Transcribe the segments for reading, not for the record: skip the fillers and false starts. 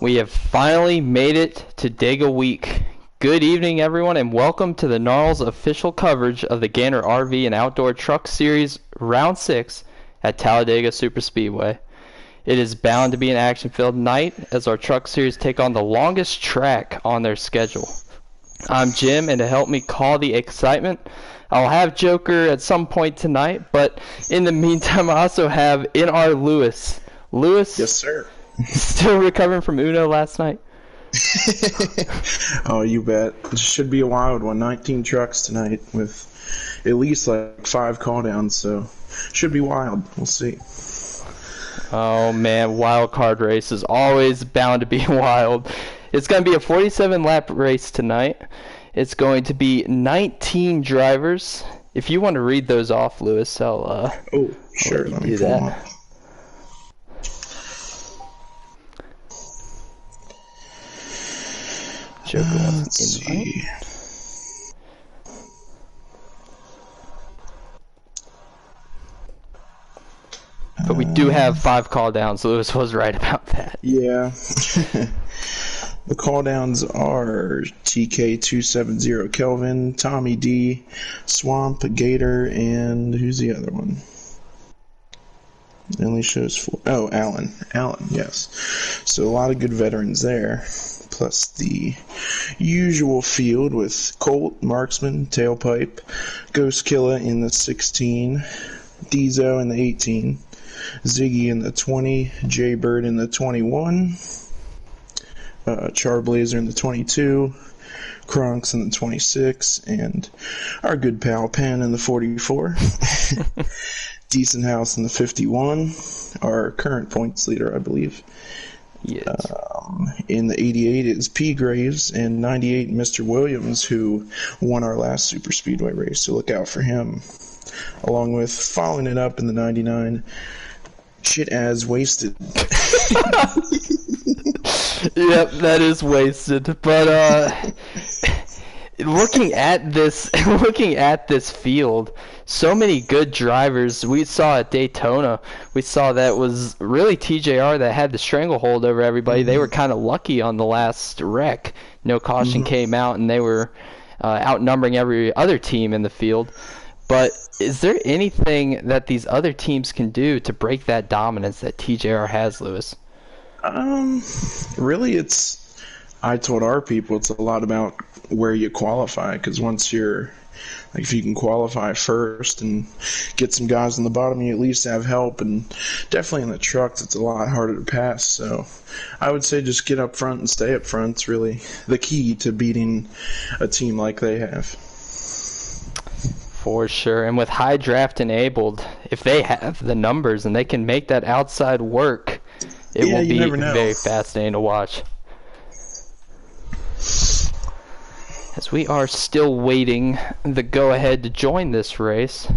We have finally made it to Dega Week. Good evening, everyone, and welcome to the Narl's official coverage of the Gander RV and Outdoor Truck Series Round 6 at Talladega Superspeedway. It is bound to be an action-filled night as our Truck Series take on the longest track on their schedule. I'm Jim, and to help me call the excitement, I'll have Joker at some point tonight, but in the meantime, I also have NR Lewis. Lewis? Yes, sir. Still recovering from Uno last night? Oh, you bet. It should be a wild one. 19 trucks tonight with at least like 5 call downs, so should be wild. We'll see. Oh man, wild card race is always bound to be wild. It's going to be a 47-lap race tonight. It's going to be 19 drivers. If you want to read those off, Lewis, I'll sure. Let me do pull them that. up. Joker Let's wants an invite. see. But we do have 5 call downs. Lewis was right about that. Yeah. The call downs are TK270 Kelvin, Tommy D, Swamp, Gator, and who's the other one? It only shows 4. Oh, Allen. Allen, yes. So a lot of good veterans there. Plus the usual field with Colt, Marksman, Tailpipe, Ghost Killer in the 16, Diesel in the 18, Ziggy in the 20, Jaybird in the 21, Charblazer in the 22, Kronks in the 26, and our good pal Penn in the 44. Decent House in the 51, our current points leader, I believe. Yes. In the 88 is P. Graves, and 98 Mr. Williams, who won our last Super Speedway race, so look out for him. Along with following it up in the 99, Shit As Wasted. Yep, that is wasted. But looking at this field, so many good drivers we saw at Daytona. We saw that was really TJR that had the stranglehold over everybody. They were kind of lucky on the last wreck. No caution came out, and they were outnumbering every other team in the field. But is there anything that these other teams can do to break that dominance that TJR has, Lewis? Really, I told our people it's a lot about where you qualify, because once you're, like, if you can qualify first and get some guys on the bottom, you at least have help, and definitely in the trucks it's a lot harder to pass. So I would say just get up front and stay up front. It's really the key to beating a team like they have. For sure. And with high draft enabled, if they have the numbers and they can make that outside work, it will be very fascinating to watch. As we are still waiting the go-ahead to join this race.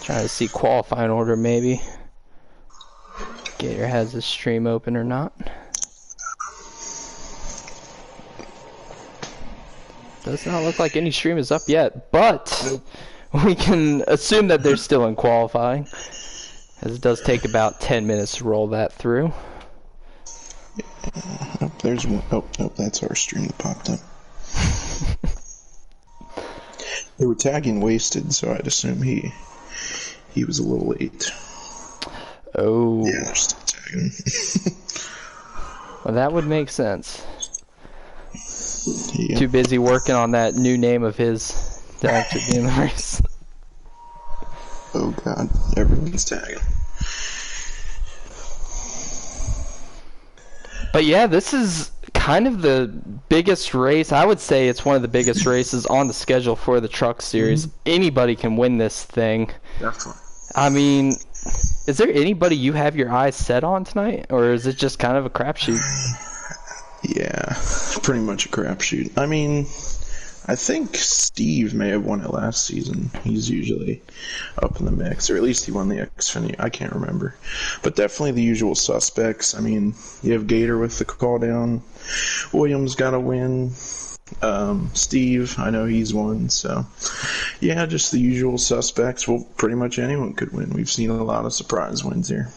Trying to see qualifying order, maybe. Gator has his stream open or not. Does not look like any stream is up yet, but we can assume that they're still in qualifying, as it does take about 10 minutes to roll that through. Oh, there's one. Oh, that's our stream that popped up. They were tagging Wasted, so I'd assume he was a little late. Oh. Yeah, they're still tagging. Well, that would make sense. Yeah. Too busy working on that new name of his to actually be in the race. Oh god, everyone's tagging. But yeah, this is kind of the biggest race. I would say it's one of the biggest races on the schedule for the Truck Series. Anybody can win this thing. Definitely. I mean, is there anybody you have your eyes set on tonight, or is it just kind of a crapshoot? Yeah, pretty much a crapshoot. I mean, I think Steve may have won it last season. He's usually up in the mix, or at least he won the Xfinity. I can't remember. But definitely the usual suspects. I mean, you have Gator with the call down. Williams got a win. Steve, I know he's won. So, yeah, just the usual suspects. Well, pretty much anyone could win. We've seen a lot of surprise wins here.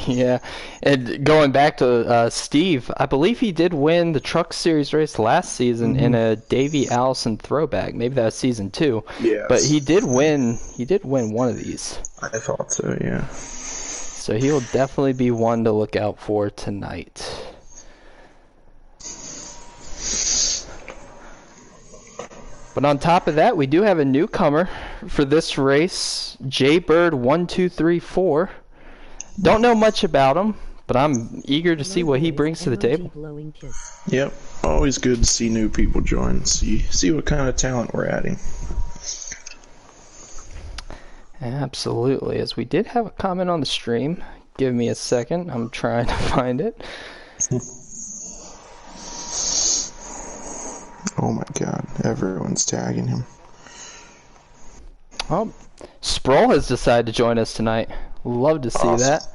Yeah, and going back to Steve, I believe he did win the Truck Series race last season in a Davey Allison throwback. Maybe that was season 2, but Yes. he did win. He did win one of these, I thought so, yeah. so he'll definitely be one to look out for tonight. But on top of that, we do have a newcomer for this race, Jaybird1234. Don't know much about him, but I'm eager to see what he brings to the table. Yep, always good to see new people join. See what kind of talent we're adding. Absolutely. As we did have a comment on the stream. Give me a second. I'm trying to find it. Oh my god, everyone's tagging him. Oh, Sproul has decided to join us tonight. Love to see that.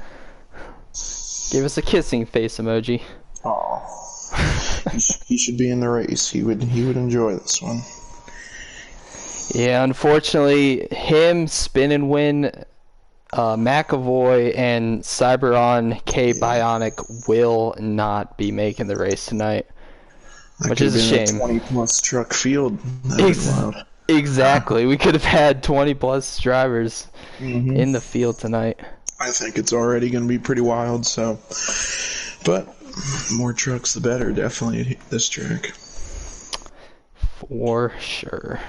Give us a kissing face emoji. Oh, he should be in the race. He would enjoy this one. Yeah, unfortunately, him, Spin and Win, McAvoy, and Cyberon K Bionic will not be making the race tonight, which is a shame. 20+ truck field. Wild. Exactly. We could have had 20+ drivers in the field tonight. I think it's already going to be pretty wild. So, but more trucks the better. Definitely at this track. For sure.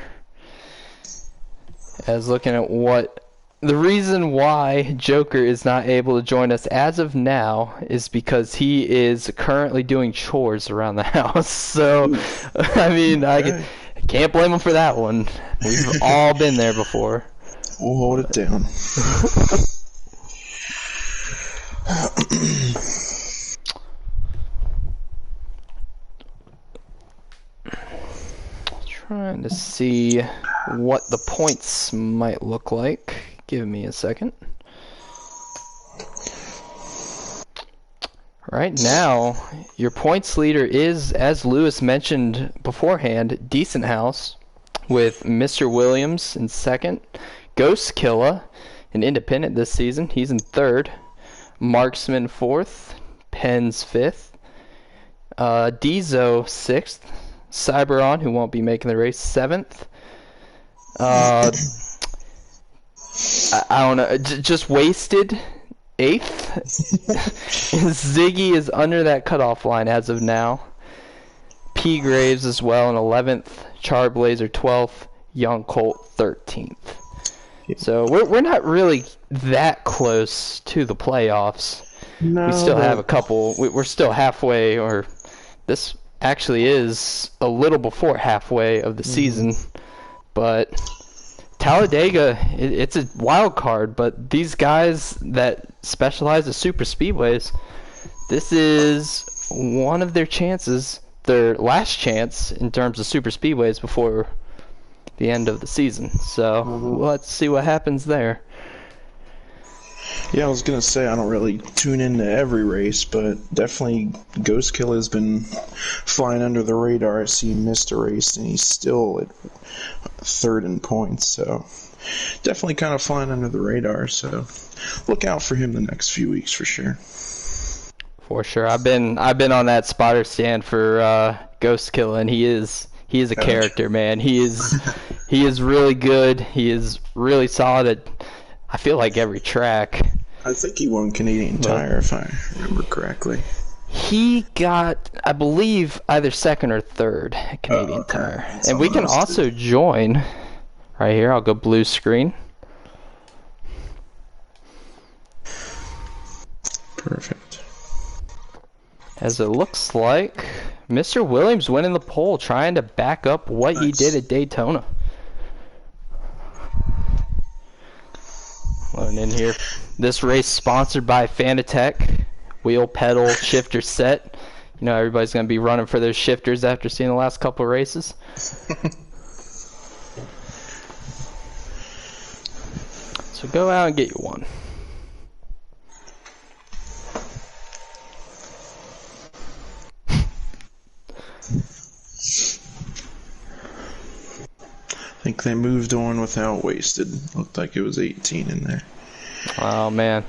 As looking at what the reason why Joker is not able to join us as of now is because he is currently doing chores around the house. So, I mean, I can't blame him for that one. We've all been there before. We'll hold it down. Trying to see what the points might look like. Give me a second. Right now, your points leader is, as Lewis mentioned beforehand, Decent House, with Mr. Williams in second, Ghost Killa, an independent this season, he's in third, Marksman fourth, Penn's fifth, Dizo sixth, Cyberon, who won't be making the race, seventh. I don't know, just wasted. 8th. Ziggy is under that cutoff line as of now. P. Graves as well in 11th. Charblazer 12th. Young Colt 13th. So we're not really that close to the playoffs. No. We still have a couple. We're still halfway, or this actually is a little before halfway of the season. But Talladega, it's a wild card, but these guys that specialize in super speedways, this is one of their chances, their last chance in terms of super speedways before the end of the season. So let's see what happens there. Yeah, I was going to say I don't really tune into every race, but definitely Ghost Killa has been flying under the radar. I see he missed a race, and he's still at third in points, so definitely kind of flying under the radar. So look out for him the next few weeks for sure. For sure. I've been on that spotter stand for Ghost Killa, and he is a character, man. He is really good. He is really solid at, I feel like, every track. I think he won Canadian Tire, if I remember correctly. He got, I believe, either second or third at Canadian Tire. And we can also join right here. I'll go blue screen. Perfect. As it looks like Mr. Williams winning the pole, trying to back up what he did at Daytona. Loading in here. This race sponsored by Fanatec. Wheel, pedal, shifter set. You know, everybody's going to be running for those shifters after seeing the last couple of races. So go out and get you one. I think they moved on without wasted. Looked like it was 18 in there. Oh, man.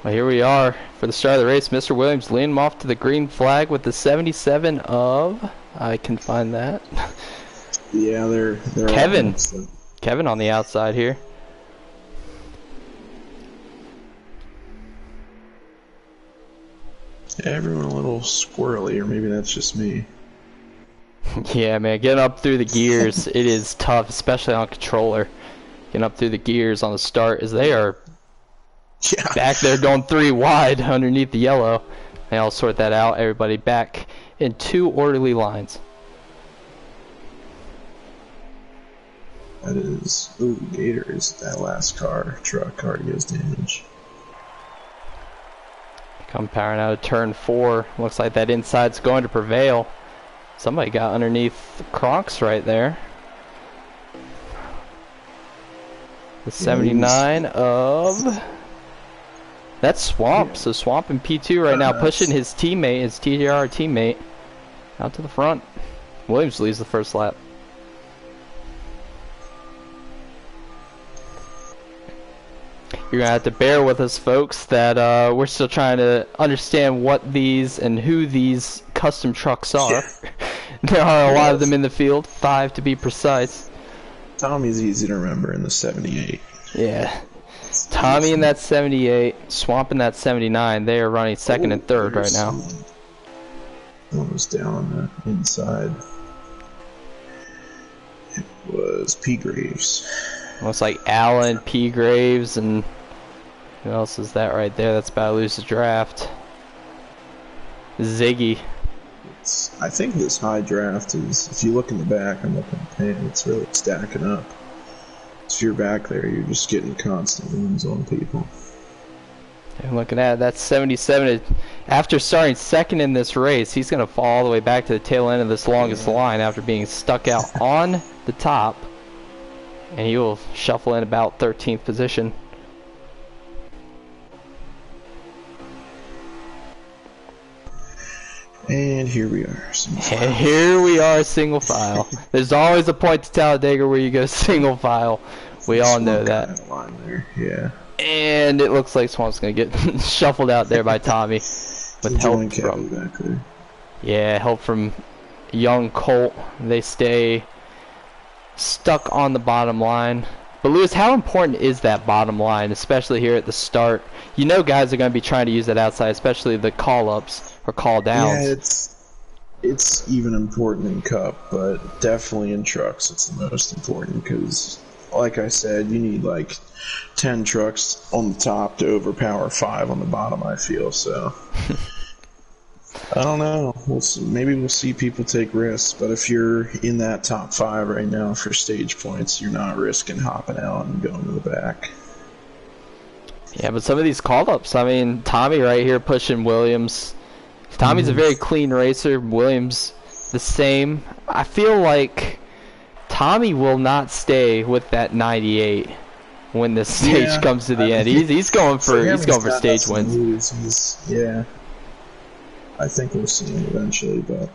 Well, here we are for the start of the race. Mr. Williams leading him off to the green flag with the 77 of... I can find that. Yeah, they're Kevin. Kevin on the outside here. Yeah, everyone a little squirrely, or maybe that's just me. Yeah, man, getting up through the gears, it is tough, especially on controller. Getting up through the gears on the start as they are back there going 3 wide underneath the yellow. They all sort that out. Everybody back in 2 orderly lines. That is, ooh, Gator is that last truck already has damage. Come powering out of turn 4. Looks like that inside's going to prevail. Somebody got underneath Kronks right there. The 79 of... That's Swamp. So Swamp in P2 right now, pushing his teammate, his TJR teammate, out to the front. Williams leads the first lap. You're gonna have to bear with us, folks, that we're still trying to understand what these and who these custom trucks are. There are a lot of them in the field, 5 to be precise. Tommy's easy to remember in the 78. Yeah. Tommy in that 78, Swamp in that 79. They are running second and third right now. Almost down on the inside. It was P. Graves. Looks like Allen, P. Graves, and who else is that right there? That's about to lose the draft. Ziggy. I think this high draft is, if you look in the back, I'm looking at the pan, it's really stacking up. If you're back there, you're just getting constant wins on people. And looking at it, that's 77. After starting second in this race, he's going to fall all the way back to the tail end of this longest line after being stuck out on the top. And he will shuffle in about 13th position. And here we are. And here we are, single file. There's always a point to Talladega where you go single file. We all know that. Line there. Yeah. And it looks like Swamp's gonna get shuffled out there by Tommy with help from back there. Yeah, help from young Colt. They stay stuck on the bottom line. But Lewis, how important is that bottom line, especially here at the start? You know guys are going to be trying to use that outside, especially the call-ups or call-downs. Yeah, it's even important in Cup, but definitely in trucks it's the most important because, like I said, you need like 10 trucks on the top to overpower 5 on the bottom, I feel, so... I don't know. Maybe we'll see people take risks, but if you're in that top 5 right now for stage points, you're not risking hopping out and going to the back. Yeah, but some of these call-ups, I mean, Tommy right here pushing Williams. Tommy's a very clean racer. Williams, the same. I feel like Tommy will not stay with that 98 when this stage comes to the end. He's going for stage wins. Yeah. I think we'll see him eventually, but...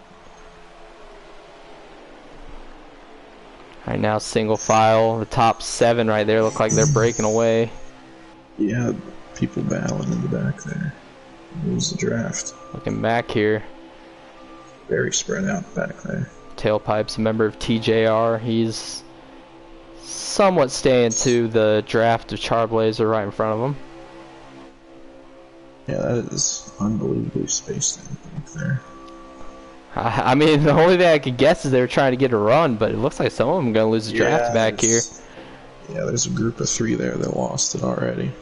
Right now, single file. The top 7 right there look like they're breaking away. Yeah, people battling in the back there. Lose the draft. Looking back here. Very spread out back there. Tailpipe's a member of TJR. He's somewhat staying to the draft of Charblazer right in front of him. Yeah, that is unbelievably spaced out back there. I mean, the only thing I could guess is they were trying to get a run, but it looks like some of them are going to lose the draft back here. Yeah, there's a group of 3 there that lost it already.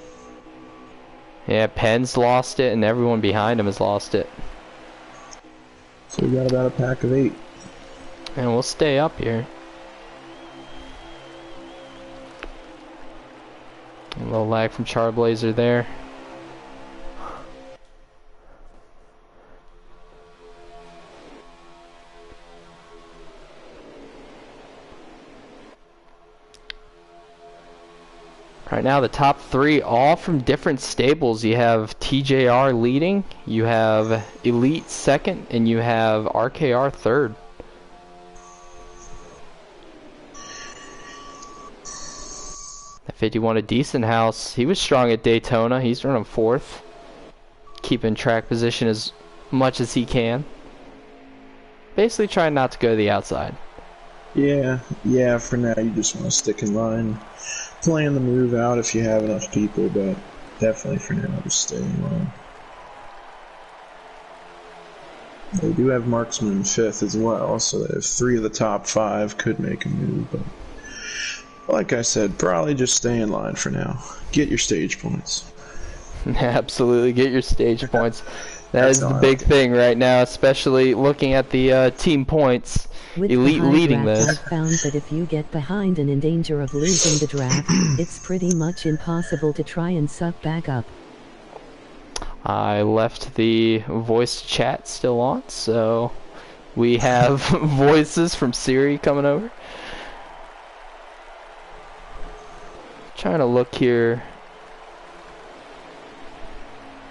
Yeah, Penn's lost it, and everyone behind him has lost it. So we got about a pack of 8. And we'll stay up here. A little lag from Charblazer there. Right now, the top 3 all from different stables. You have TJR leading, you have Elite second, and you have RKR third. That 51 a decent house. He was strong at Daytona. He's running 4th. keeping track position as much as he can. Basically trying not to go to the outside. Yeah, for now you just want to stick in line. Plan the move out if you have enough people, but definitely for now just stay in line. They do have marksman in 5th as well, so if 3 of the top 5 could make a move, but like I said, probably just stay in line for now. Get your stage points. Absolutely, get your stage points. That is the big thing right now, especially looking at the team points. With Elite leading draft, this. I've found that if you get behind and in danger of losing the draft, it's pretty much impossible to try and suck back up. I left the voice chat still on, so we have voices from Siri coming over. Trying to look here.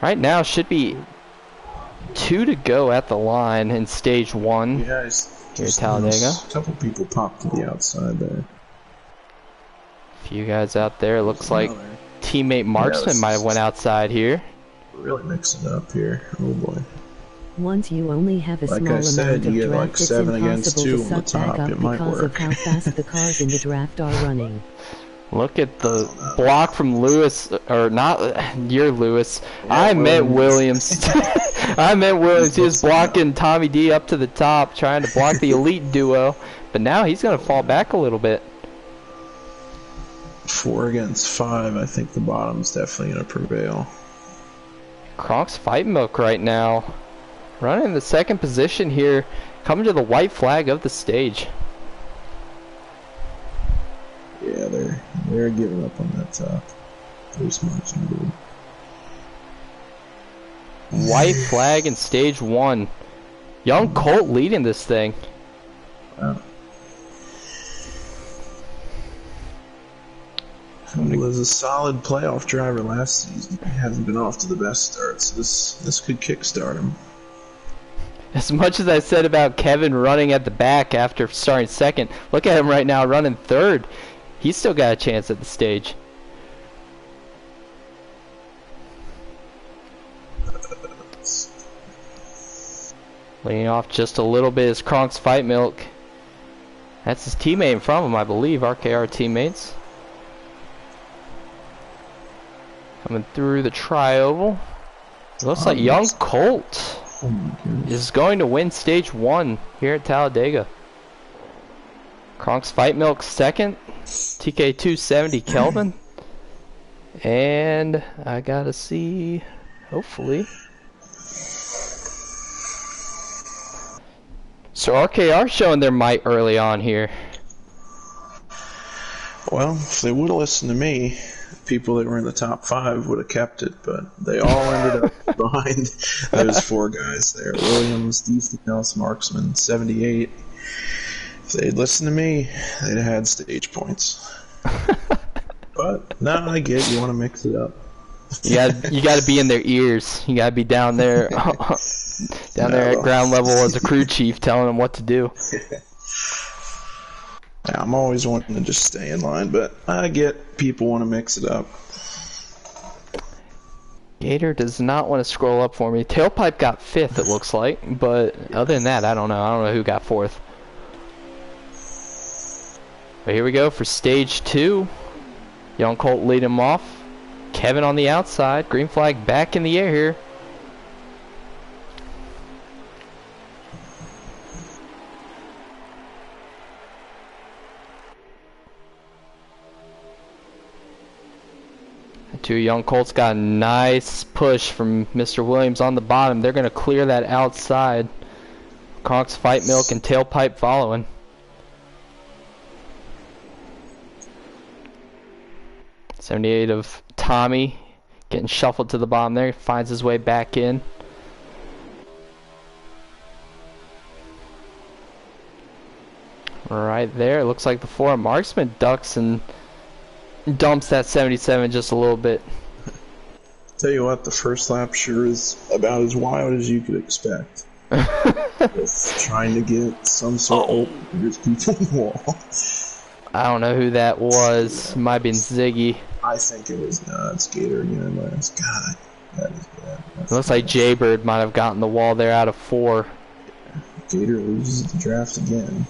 Right now should be 2 to go at the line in stage 1. Yeah, here at Talladega. A couple people popped to the outside there. A few guys out there. Looks like teammate Marksman might have went outside here. Really mixing it up here. Oh boy. Once you only have a Like small I said, amount of you get draft, like it's 7 against impossible 2 to on the suck back top. up It might because of work. how fast the cars in the draft are running. Look at the block from Lewis, or not, you're Lewis. I meant Williams. I meant Williams. He was blocking Tommy D up to the top, trying to block the elite duo. But now he's going to fall back a little bit. 4 against 5. I think the bottom's definitely going to prevail. Kronk's Fight Milk right now. Running in the 2nd position here. Coming to the white flag of the stage. Yeah, they're giving up on that top. There's much needed. White flag in stage 1. Young Colt leading this thing. Wow. He was a solid playoff driver last season. He hasn't been off to the best start, so this could kickstart him. As much as I said about Kevin running at the back after starting 2nd, look at him right now running 3rd. He's still got a chance at the stage. Leaning off just a little bit is Kronk's Fight Milk. That's his teammate in front of him, I believe. RKR teammates. Coming through the tri-oval. Looks like Young Colt is going to win stage 1 here at Talladega. Kronk's Fight Milk 2nd. TK 270 Kelvin. And I gotta see, hopefully. So RKR showing their might early on here. Well, if they would have listened to me, people that were in the top 5 would have kept it, but they all ended up behind those 4 guys there. Williams, DCS, Marksman, 78. If they'd listened to me, they'd have had stage points. But no, I get you want to mix it up. You gotta be in their ears. You gotta be down there, there at ground level as a crew chief, telling them what to do. Yeah, I'm always wanting to just stay in line, but I get people want to mix it up. Gator does not want to scroll up for me. Tailpipe got 5th, it looks like, but other than that, I don't know. I don't know who got 4th. But here we go for stage 2. Young Colt lead him off. Kevin on the outside. Green flag back in the air here. The 2 Young Colts got a nice push from Mr. Williams on the bottom. They're going to clear that outside. Kronk's Fight Milk and Tailpipe following. '78 of Tommy getting shuffled to the bottom there. Finds his way back in. Right there. It looks like the 4 Marksman ducks and dumps that 77 just a little bit. Tell you what, the first lap sure is about as wild as you could expect. Just trying to get some sort of... Oh, there's people in the wall. I don't know who that was. Might have been Ziggy. I think it was, no, it's Gator again. God, That is bad. It looks like Jaybird might have gotten the wall there out of 4. Gator loses the draft again.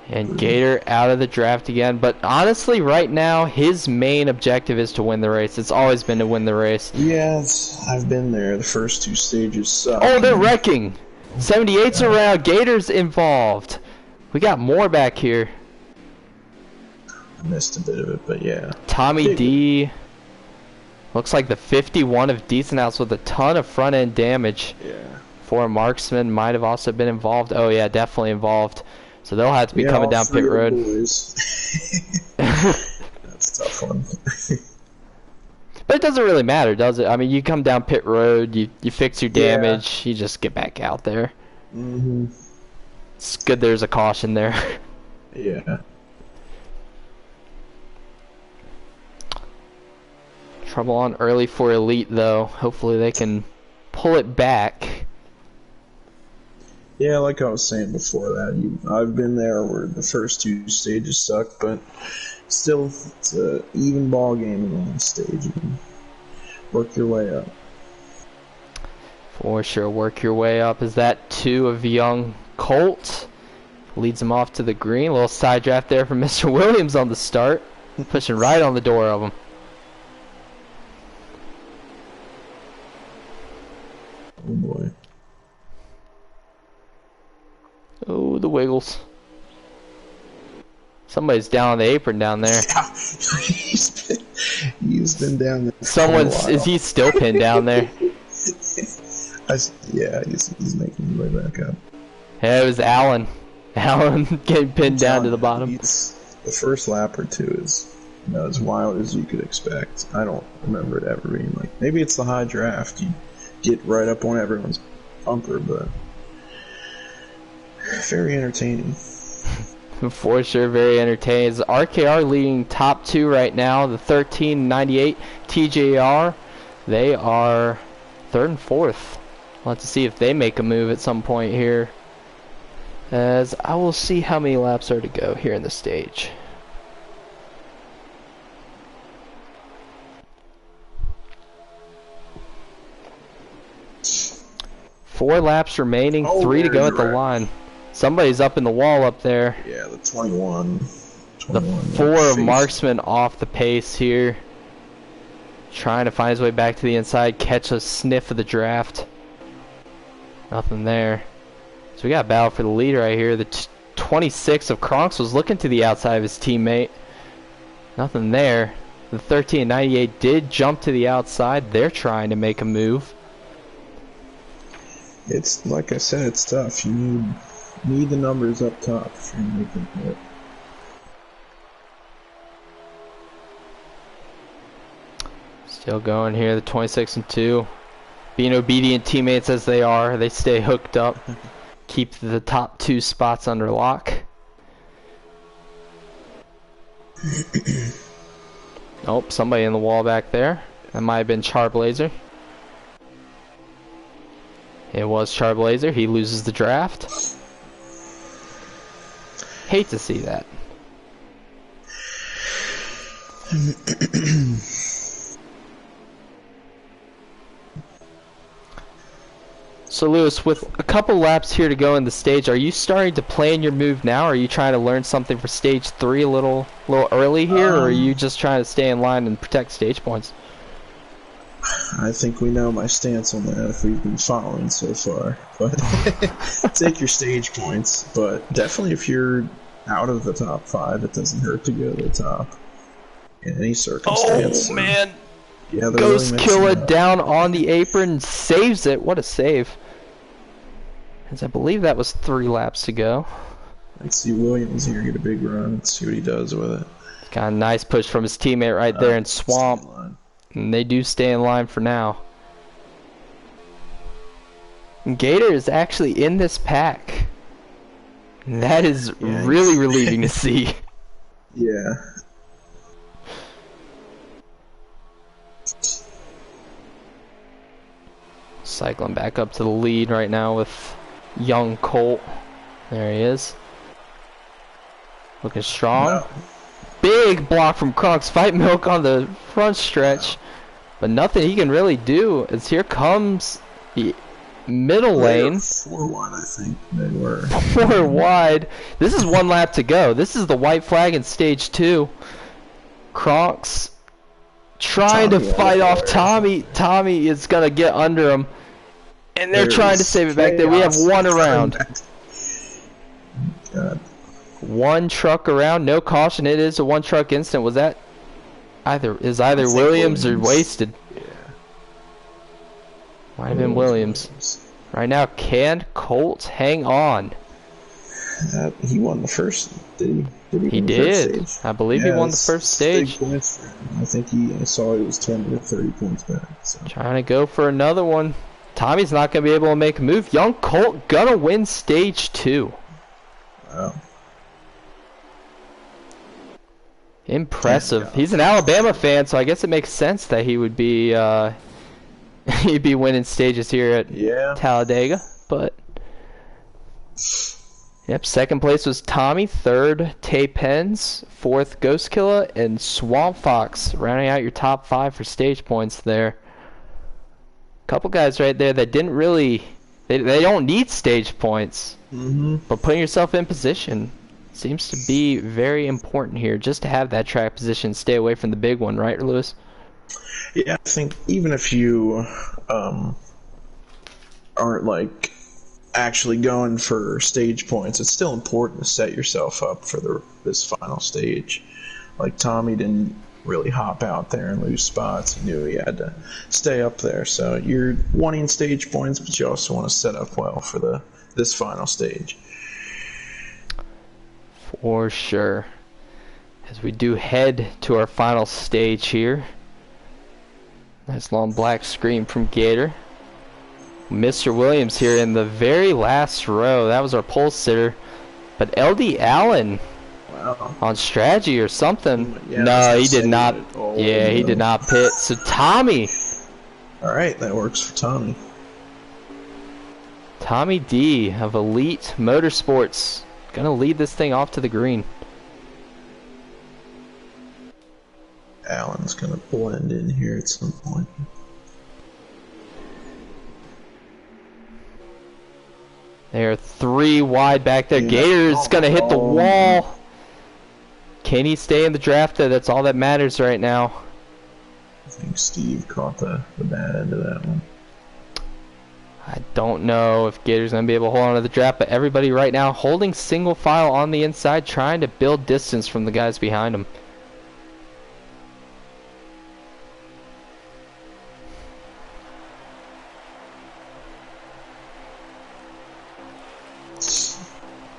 And Gator out of the draft again. But honestly, right now, his main objective is to win the race. It's always been to win the race. Yes, I've been there. The first 2 stages suck. Oh, they're wrecking. 78's around. Gator's involved. We got more back here. I missed a bit of it, but yeah. Tommy D. Looks like the 51 of Decent House with a ton of front end damage. Yeah. 4 marksmen might have also been involved. Oh yeah, definitely involved. So they'll have to be coming down pit road. That's a tough one. But it doesn't really matter, does it? I mean, you come down pit road, you fix your damage, you just get back out there. It's good there's a caution there. Yeah. Trouble on early for Elite, though. Hopefully they can pull it back. Yeah, like I was saying before that, I've been there where the first 2 stages suck, but still, it's an even ball game in the last stage. And work your way up. For sure, work your way up. Is that 2 of Young Colt? Leads him off to the green. A little side draft there from Mr. Williams on the start. Pushing right on the door of him. Oh boy. Oh, the wiggles. Somebody's down on the apron down there. Yeah. he's been down there. Is he still pinned down there? Yeah, he's making his way back up. Yeah, it was Allen. Allen getting pinned down to the bottom. The first lap or 2 is as wild as you could expect. I don't remember it ever being like. Maybe it's the high draft. You get right up on everyone's bumper, but very entertaining. For sure, very entertaining. It's RKR leading top 2 right now. The 1398 TJR, they are 3rd and 4th. We'll have to see if they make a move at some point here. As I will see how many laps are to go here in the stage. Four laps remaining, 3 to go at the line. Somebody's up in the wall up there. Yeah, the 21. The 4 of Marksman off the pace here. Trying to find his way back to the inside, catch a sniff of the draft. Nothing there. So we got a battle for the lead right here. The 26 of Kronks was looking to the outside of his teammate. Nothing there. The 1398 did jump to the outside. They're trying to make a move. It's like I said, it's tough. You need the numbers up top if you're making it. Still going here, the 26 and 2. Being obedient teammates as they are, they stay hooked up. Keep the top 2 spots under lock. Nope, somebody in the wall back there. That might have been Charblazer. It was Charblazer. He loses the draft. Hate to see that. So Lewis, with a couple laps here to go in the stage, are you starting to plan your move now? Or are you trying to learn something for stage 3 a little early here, or are you just trying to stay in line and protect stage points? I think we know my stance on that if we've been following so far. But take your stage points, but definitely if you're out of the top 5, it doesn't hurt to go to the top in any circumstance. Oh man! Yeah, Ghost really Killer down on the apron, saves it. What a save! As I believe that was 3 laps to go. Let's see Williams here get a big run. Let's see what he does with it. Got a nice push from his teammate right there in Swamp. And they do stay in line for now. And Gator is actually in this pack. And that is really relieving to see. Yeah. Cycling back up to the lead right now with Young Colt. There he is. Looking strong. No. Big block from Kronks. Fight Milk on the front stretch. but nothing he can really do. As here comes the middle lane. 4 wide, I think they were. 4 wide. This is 1 lap to go. This is the white flag in stage 2. Kronk's trying to fight off Tommy. Tommy is gonna get under him, and they're trying to save it back there. We have 1 around. God. 1 truck around, no caution. It is a 1 truck incident. Was that either Williams or wasted? Yeah. Might have been Williams. Right now, can Colts hang on? He won the first. Did he? He did. I believe he won the first stage. Points for him. I think I saw it was 20 to 30 points back. So. Trying to go for another one. Tommy's not going to be able to make a move. Young Colt gonna win stage 2. Wow. Impressive. He's an Alabama fan, so I guess it makes sense that he would be he'd be winning stages here at Talladega. But yep, 2nd place was Tommy, 3rd Tay Pens, 4th Ghost Killer, and Swamp Fox rounding out your top 5 for stage points there. Couple guys right there that didn't really they don't need stage points, but putting yourself in position seems to be very important here, just to have that track position, stay away from the big one, right, Lewis? Yeah, I think even if you aren't like actually going for stage points, it's still important to set yourself up for this final stage. Like Tommy didn't really hop out there and lose spots. He knew he had to stay up there. So you're wanting stage points, but you also want to set up well for this final stage. For sure. As we do head to our final stage here. Nice long black screen from Gator. Mr. Williams here in the very last row. That was our pole sitter. But LD Allen on strategy or something. Yeah, no, he did not. Yeah, he did not pit. So Tommy. Alright, that works for Tommy. Tommy D of Elite Motorsports. Gonna lead this thing off to the green. Allen's gonna blend in here at some point. They're 3 wide back there. Gator's gonna hit the wall. Can he stay in the draft? That's all that matters right now. I think Steve caught the bad end of that one. I don't know if Gator's going to be able to hold on to the draft, but everybody right now holding single file on the inside, trying to build distance from the guys behind them.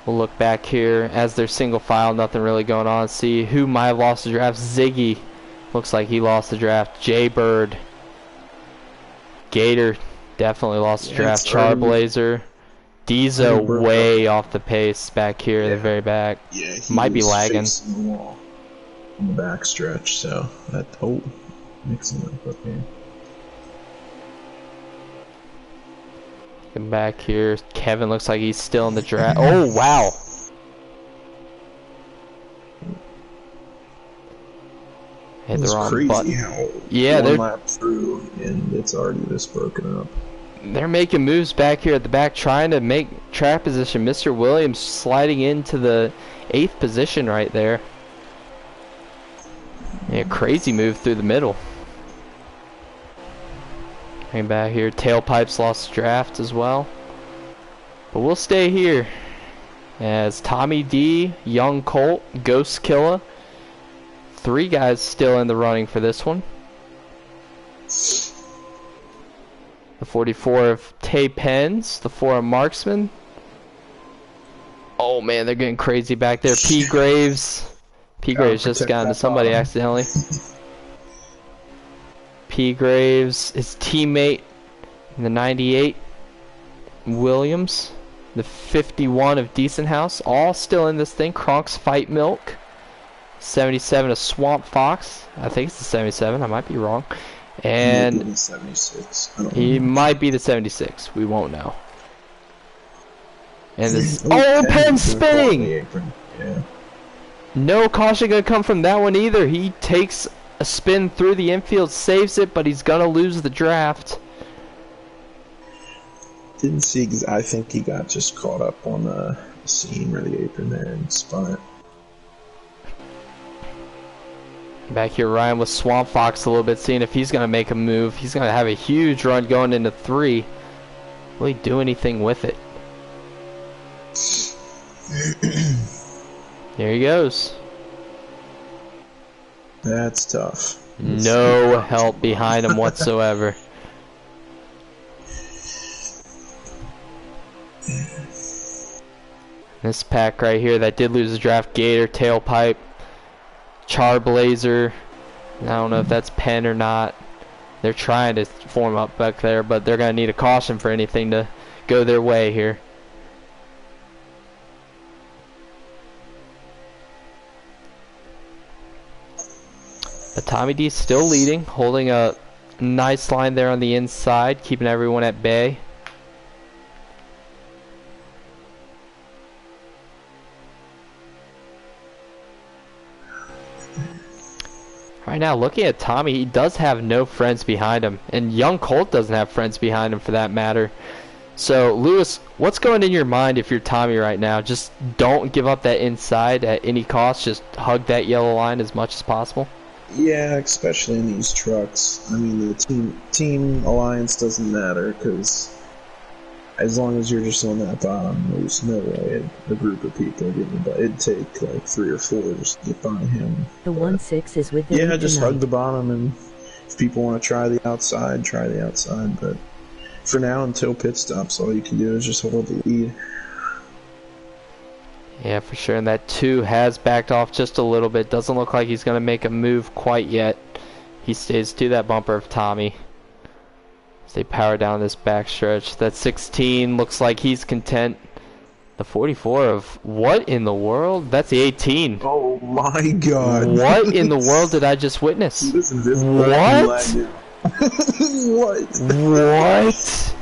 We'll look back here as they're single file, nothing really going on. See who might have lost the draft. Ziggy looks like he lost the draft. Jaybird. Gator definitely lost the draft. Charblazer. Diesel way off the pace back here in the very back. Yeah, he might be lagging. The wall on the back stretch, so that mixing up okay. Back here, Kevin looks like he's still in the draft. Oh wow! Hit the wrong button. Yeah, they're lap through and it's already this broken up. They're making moves back here at the back, trying to make track position. Mr. Williams sliding into the 8th position right there. Yeah, crazy move through the middle. Came back here. Tailpipes lost draft as well. But we'll stay here as Tommy D, Young Colt, Ghost Killer. 3 guys still in the running for this one. The 44 of Tay Pens, the 4 of Marksman. Oh man, they're getting crazy back there. P. Graves. P. Graves just got into somebody accidentally. P. Graves, his teammate in the 98, Williams, the 51 of Decent House, all still in this thing. Kronk's Fight Milk, 77 of Swamp Fox, I think it's the 77, I might be wrong, and he 76. He might be the 76, we won't know. And this, oh, Penn spinning! Yeah. No caution gonna come from that one either. He takes a spin through the infield, saves it, but he's gonna lose the draft. Didn't see. I think he got just caught up on the seam or the apron there and spun it. Back here, Ryan with Swamp Fox a little bit, seeing if he's gonna make a move. He's gonna have a huge run going into 3. Will he do anything with it? There he goes. That's tough. No help behind him whatsoever. This pack right here that did lose the draft, Gator, Tailpipe, Charblazer. I don't know if that's Penn or not. They're trying to form up back there, but they're going to need a caution for anything to go their way here. But Tommy D still leading, holding a nice line there on the inside, keeping everyone at bay. Right now, looking at Tommy, he does have no friends behind him, and young Colt doesn't have friends behind him for that matter. So, Lewis, what's going in your mind if you're Tommy right now? Just don't give up that inside at any cost. Just hug that yellow line as much as possible. Yeah, especially in these trucks. I mean, the team alliance doesn't matter because as long as you're just on that bottom, there's no way a group of people getting by. It'd take like 3 or 4 just to get by him. The 1-6 is with yeah, just hug the bottom, and if people want to try the outside, try the outside. But for now, until pit stops, all you can do is just hold the lead. Yeah, for sure. And that 2 has backed off just a little bit. Doesn't look like he's going to make a move quite yet. He stays to that bumper of Tommy as they power down this backstretch. That 16 looks like he's content. The 44 of what in the world? That's the 18. Oh my god. What in the world did I just witness? What? What?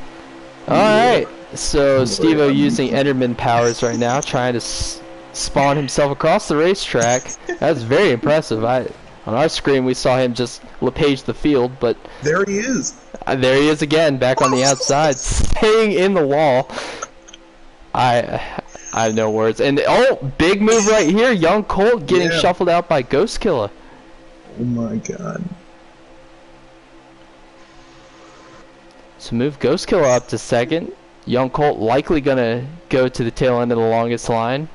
Alright. So Steve-O using Enderman powers right now, trying to spawn himself across the racetrack. That's very impressive. On our screen we saw him just LePage the field, but there he is. There he is again, back on the outside, staying in the wall. I have no words. And big move right here. Young Colt getting shuffled out by Ghost Killer. Oh my god. So move Ghost Killer up to second. Young Colt likely gonna go to the tail end of the longest line.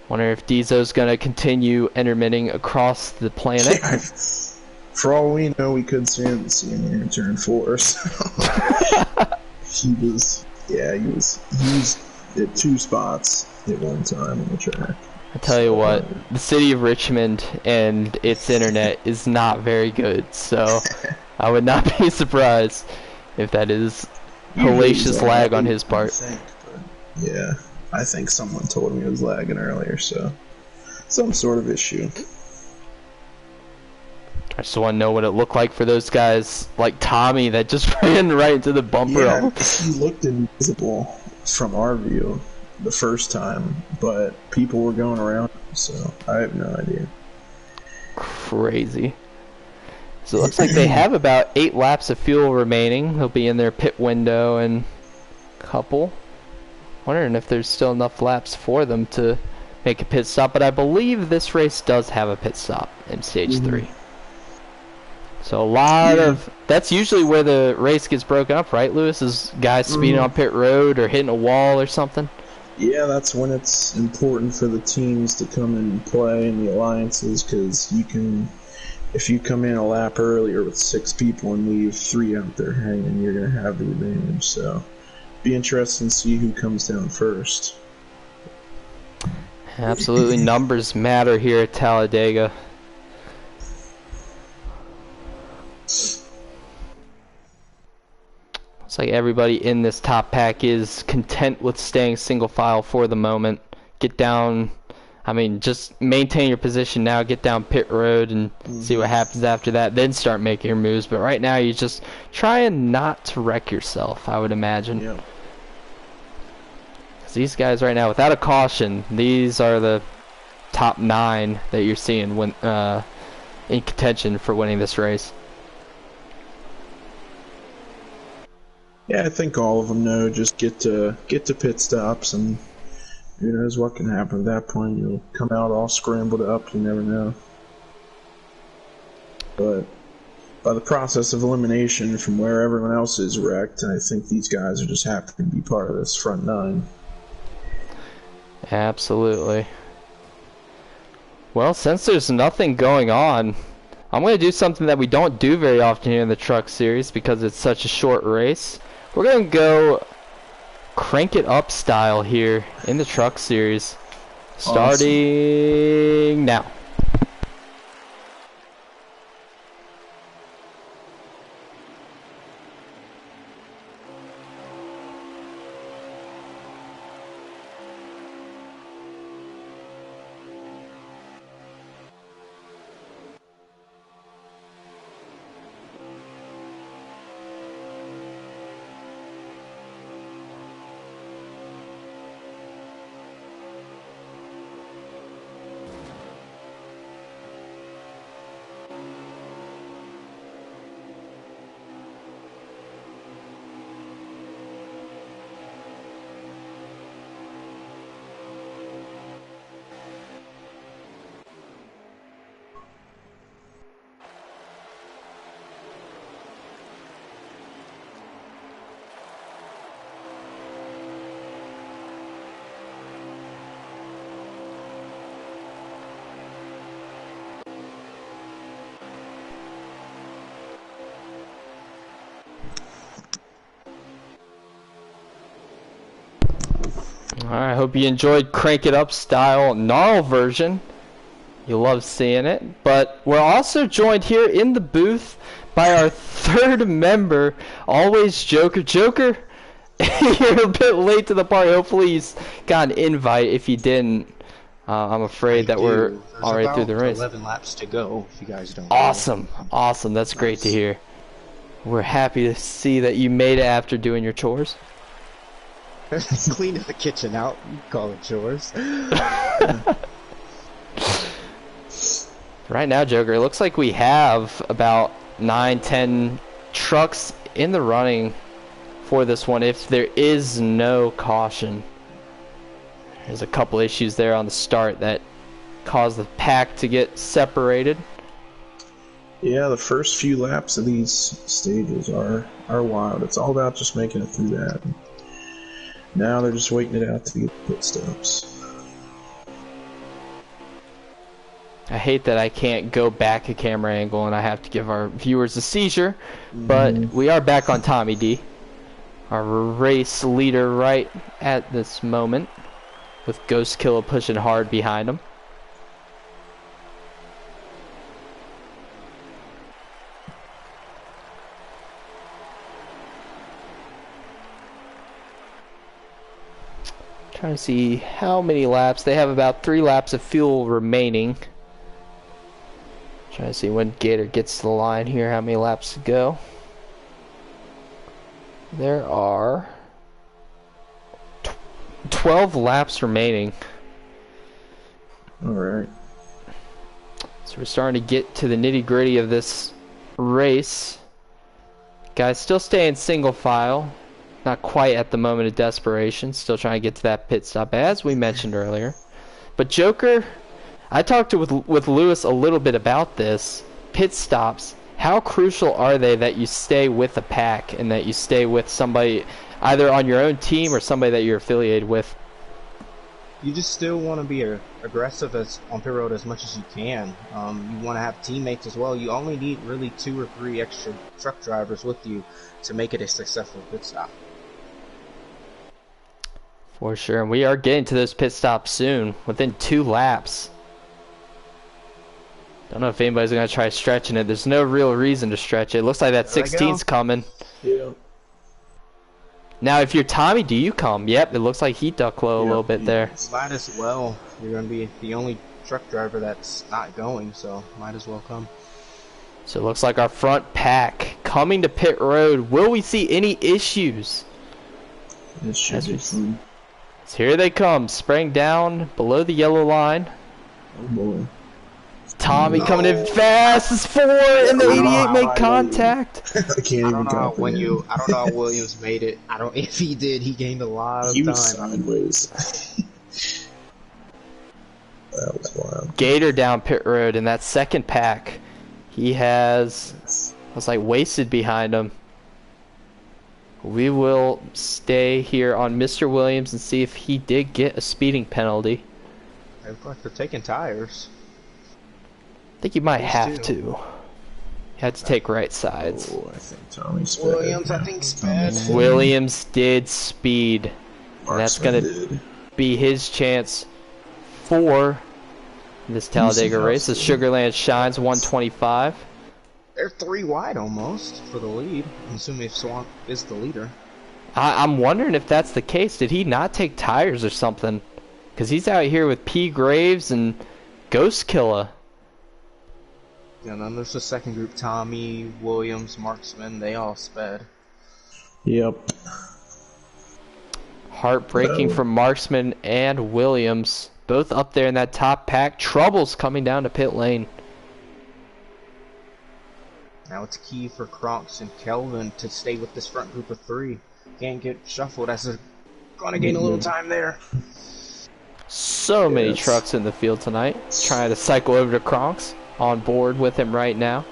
Wonder if Diesel's gonna continue intermitting across the planet. For all we know, we could see him here in turn 4. So. he was at 2 spots at one time on the track. I tell you what, the city of Richmond and its internet is not very good, so I would not be surprised if that is hellacious lag on his part. Yeah, I think someone told me it was lagging earlier, so some sort of issue. I just want to know what it looked like for those guys like Tommy that just ran right into the bumper. Yeah, he looked invisible from our view the first time, but people were going around him, so I have no idea. Crazy. So it looks like they have about 8 laps of fuel remaining. They'll be in their pit window in a couple. Wondering if there's still enough laps for them to make a pit stop, but I believe this race does have a pit stop in stage 3. So a lot of... That's usually where the race gets broken up, right, Lewis? Is guys speeding on pit road or hitting a wall or something? Yeah, that's when it's important for the teams to come in and play in the alliances, because you can... If you come in a lap earlier with 6 people and leave 3 out there hanging, you're going to have the advantage. So be interesting to see who comes down first. Absolutely. Numbers matter here at Talladega. Looks like everybody in this top pack is content with staying single file for the moment. Get down... I mean, just maintain your position now, get down pit road and see what happens after that, then start making your moves. But right now, you just trying not to wreck yourself, I would imagine. Yeah. 'Cause these guys right now, without a caution, these are the top 9 that you're seeing when in contention for winning this race. Yeah, I think all of them know. Just get to pit stops, and who knows what can happen at that point. You'll come out all scrambled up. You never know. But by the process of elimination from where everyone else is wrecked, I think these guys are just happy to be part of this front nine. Absolutely. Well, since there's nothing going on, I'm going to do something that we don't do very often here in the Truck Series because it's such a short race. We're going to go crank it up style here in the Truck Series, starting now. Alright, I hope you enjoyed Crank It Up style Narl version. You love seeing it. But we're also joined here in the booth by our third member, always Joker. Joker, you're a bit late to the party. Hopefully you got an invite. If you didn't, I'm afraid that we're already through the race. 11 laps to go, if you guys don't know. Awesome. That's great to hear. We're happy to see that you made it after doing your chores. Cleaning the kitchen out, you call it chores. Right now, Joker, it looks like we have about 9-10 trucks in the running for this one if there is no caution. There's a couple issues there on the start that caused the pack to get separated. Yeah, the first few laps of these stages are wild. It's all about just making it through that. Now they're just waiting it out to get pit stops. I hate that I can't go back a camera angle and I have to give our viewers a seizure, but we are back on Tommy D, our race leader right at this moment, with Ghost Killer pushing hard behind him. Trying to see how many laps. They have about 3 laps of fuel remaining. Trying to see when Gator gets to the line here, how many laps to go. There are 12 laps remaining. Alright. So we're starting to get to the nitty-gritty of this race. Guys still staying single file. Not quite at the moment of desperation. Still trying to get to that pit stop, as we mentioned earlier. But Joker, I talked with Lewis a little bit about this. Pit stops, how crucial are they that you stay with the pack and that you stay with somebody either on your own team or somebody that you're affiliated with? You just still want to be aggressive on pit road as much as you can. You want to have teammates as well. You only need really 2 or 3 extra truck drivers with you to make it a successful pit stop. For sure, and we are getting to those pit stops soon, within 2 laps. Don't know if anybody's going to try stretching it. There's no real reason to stretch it. Looks like that 16's coming. Yeah. Now, if you're Tommy, do you come? Yep, it looks like he ducked low a little bit there. Might as well. You're going to be the only truck driver that's not going, so might as well come. So it looks like our front pack coming to pit road. Will we see any issues? This should be fun. So here they come, spraying down below the yellow line. Oh boy. Tommy coming in fast as 4, and the 88 made contact. I can't even I don't know how comprehend. I don't know how Williams made it. I don't. If he did, he gained a lot of He time. was sideways. That was wild. Gator down pit road in that second pack. He was like wasted behind him. We will stay here on Mr. Williams and see if he did get a speeding penalty. They look like they're taking tires. I think you might These have two. to. You have to take right sides. Oh, I think Tommy sped. Williams, I think, sped. Williams did speed. And that's Marksman going to did. be his chance for this Talladega race. The Sugarland Shines 125. They're 3 wide almost for the lead. I'm assuming if Swamp is the leader. I'm wondering if that's the case. Did he not take tires or something? Because he's out here with P. Graves and Ghost Killer. And then there's the second group: Tommy, Williams, Marksman. They all sped. Yep. Heartbreaking for Marksman and Williams. Both up there in that top pack. Trouble's coming down to pit lane. Now it's key for Kronks and Kelvin to stay with this front group of 3. Can't get shuffled as they're gonna gain a little time there. So many Yes. trucks in the field tonight. Trying to cycle over to Kronks. On board with him right now.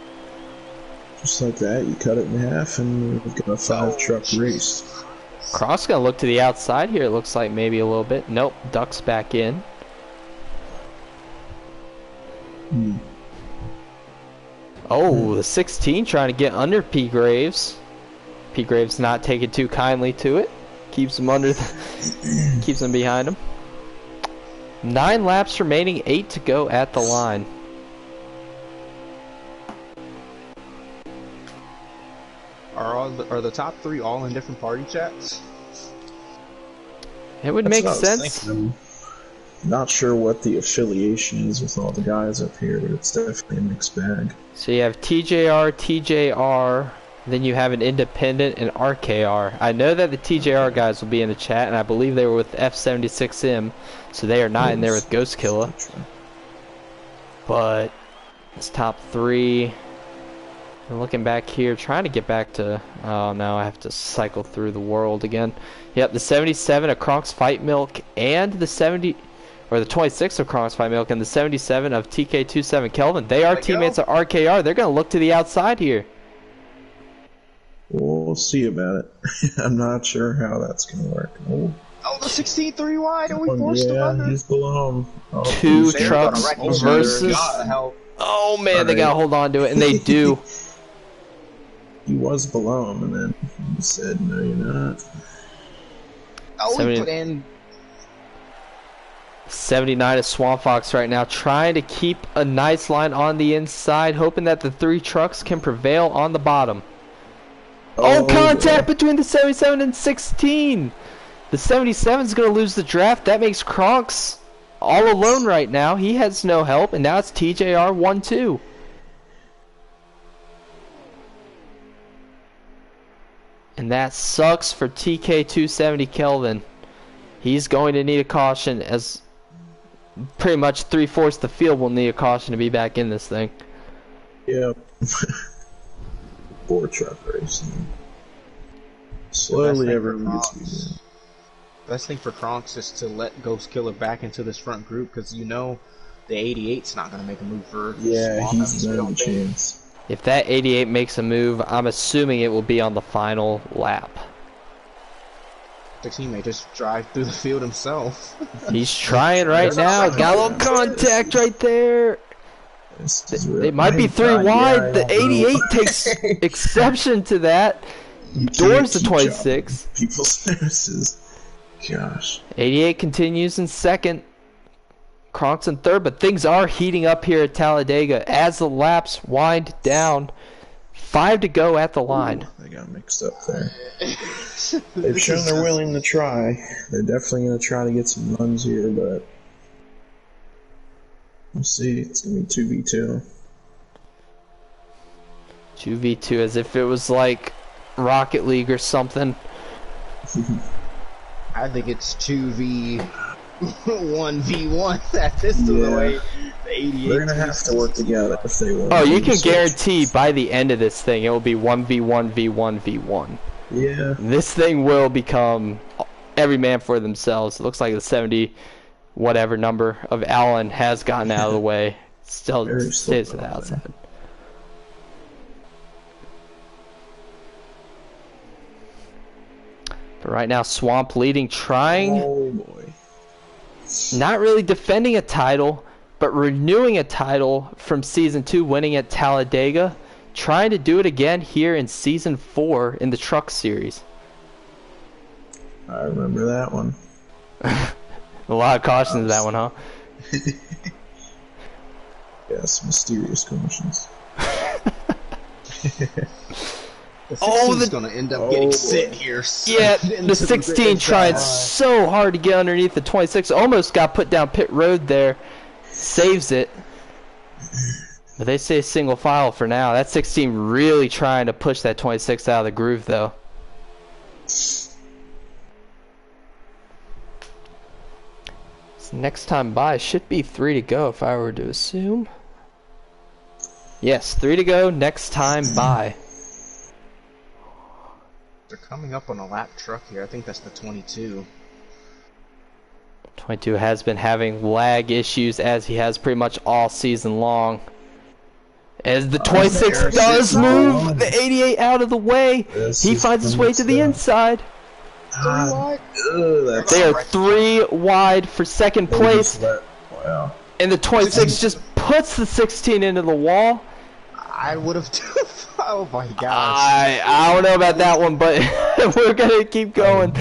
Just like that, you cut it in half, and we've got a 5-truck race. Kronks gonna look to the outside here. It looks like maybe a little bit. Nope, ducks back in. Oh, the 16 trying to get under P. Graves. P. Graves not taking too kindly to it. Keeps him under the, keeps him behind him. 9 laps remaining, 8 to go at the line. Are the top 3 all in different party chats? It would That's make what I was sense. thinking. I'm not sure what the affiliation is with all the guys up here, but it's definitely a mixed bag. So you have TJR, then you have an independent and RKR. I know that the TJR guys will be in the chat, and I believe they were with F76M, so they are not in there with Ghost Killer. But it's top 3. And looking back here, trying to get back to... Oh no, I have to cycle through the world again. Yep, the 77 of Kronk's Fight Milk and the 70... Or the 26 of Kronk's Fight Milk and the 77 of TK27 Kelvin. They are teammates of RKR. They're going to look to the outside here. We'll see about it. I'm not sure how that's going to work. Oh, The 16 3 wide, and we forced him under. he's below him. Oh, 2 he's- They're trucks gonna wreck each other. versus... God help. Oh man, they got to hold on to it, and they do. He was below him, and then he said, "No, you're not." Oh, 70 we put in. 79 of Swamp Fox right now, trying to keep a nice line on the inside, hoping that the 3 trucks can prevail on the bottom. Oh, contact between the 77 and 16. The 77 is going to lose the draft. That makes Kronks all alone right now. He has no help, and now it's TJR 1-2. And that sucks for TK270 Kelvin. He's going to need a caution, as pretty much 3/4 the field will need a caution to be back in this thing. Yep. 4-truck racing. Slowly everyone gets me. Best thing for Kronks is to let Ghost Killer back into this front group, because you know the 88's not going to make a move for Yeah, Swamp, he's we no don't think. chance. If that 88 makes a move, I'm assuming it will be on the final lap. He may just drive through the field himself. He's trying right now. Got a little contact right there. It might be 3 wide. The 88 takes exception to that. Doors the 26. People's noses. Gosh. 88 continues in second. Kronks in third, but things are heating up here at Talladega as the laps wind down. 5 to go at the line. Ooh, they got mixed up there. They've shown they're willing to try. They're definitely going to try to get some runs here, but we'll see. It's going to be 2v2. 2v2, as if it was like Rocket League or something. I think it's 2v1v1 at this to the way the 88. They're gonna have to work together if they want. Oh, you to can switch. guarantee by the end of this thing, it will be 1v1, v1, v1. Yeah. This thing will become every man for themselves. It looks like the 70 whatever number of Allen has gotten out of the way. Still Very stays to slow the there. outside. But right now, Swamp leading, trying, Oh boy. not really defending a title, but renewing a title from Season 2, winning at Talladega. Trying to do it again here in Season 4 in the Truck Series. I remember that one. A lot of cautions in that one, huh? Yes, mysterious cautions. The 16's Oh, the- gonna end up Oh, getting boy. sit here. Yeah, into the 16 inside trying line. so hard to get underneath the 26. Almost got put down pit road there. Saves it. But they say single file for now. That 16 really trying to push that 26 out of the groove, though. So next time by should be 3 to go if I were to assume. Yes, 3 to go next time by. They're coming up on a lap truck here. I think that's the 22. 22 has been having lag issues as he has pretty much all season long. As the 26 there. does 6 move on. the 88 out of the way, This he is finds his way to the stuff. inside. That's They are 3 wide for second place, Wow. and the 26 just puts the 16 into the wall. I would have. Oh my gosh. I don't know about that one, but we're gonna keep going.